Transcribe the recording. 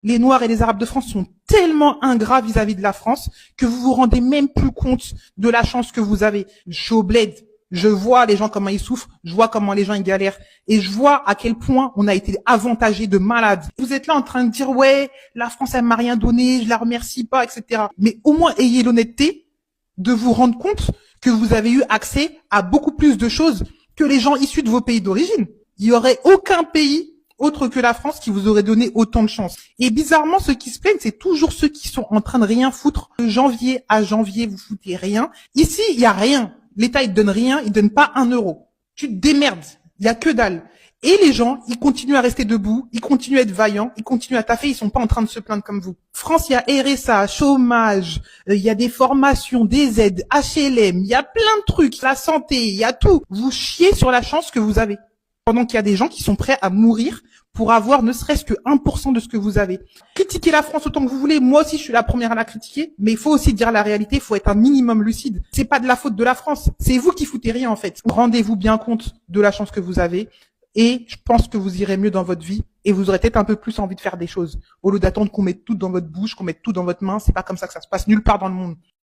Les Noirs et les Arabes de France sont tellement ingrats vis-à-vis de la France que vous vous rendez même plus compte de la chance que vous avez. Je suis au bled. Je vois les gens comment ils souffrent, je vois comment les gens ils galèrent et je vois à quel point on a été avantagés de malades. Vous êtes là en train de dire ouais, la France elle m'a rien donné, je la remercie pas, etc. Mais au moins ayez l'honnêteté de vous rendre compte que vous avez eu accès à beaucoup plus de choses que les gens issus de vos pays d'origine. Il y aurait aucun pays autre que la France qui vous aurait donné autant de chance. Et bizarrement, ceux qui se plaignent, c'est toujours ceux qui sont en train de rien foutre. De janvier à janvier, vous foutez rien. Ici, il y a rien. L'État, il te donne rien, il donne pas 1 euro. Tu te démerdes. Il y a que dalle. Et les gens, ils continuent à rester debout, ils continuent à être vaillants, ils continuent à taffer, ils sont pas en train de se plaindre comme vous. France, il y a RSA, chômage, il y a des formations, des aides, HLM, il y a plein de trucs, la santé, il y a tout. Vous chiez sur la chance que vous avez. Pendant qu'il y a des gens qui sont prêts à mourir pour avoir ne serait-ce que 1% de ce que vous avez. Critiquez la France autant que vous voulez. Moi aussi, je suis la première à la critiquer. Mais il faut aussi dire la réalité. Il faut être un minimum lucide. C'est pas de la faute de la France. C'est vous qui foutez rien, en fait. Rendez-vous bien compte de la chance que vous avez. Et je pense que vous irez mieux dans votre vie. Et vous aurez peut-être un peu plus envie de faire des choses. Au lieu d'attendre qu'on mette tout dans votre bouche, qu'on mette tout dans votre main. C'est pas comme ça que ça se passe nulle part dans le monde.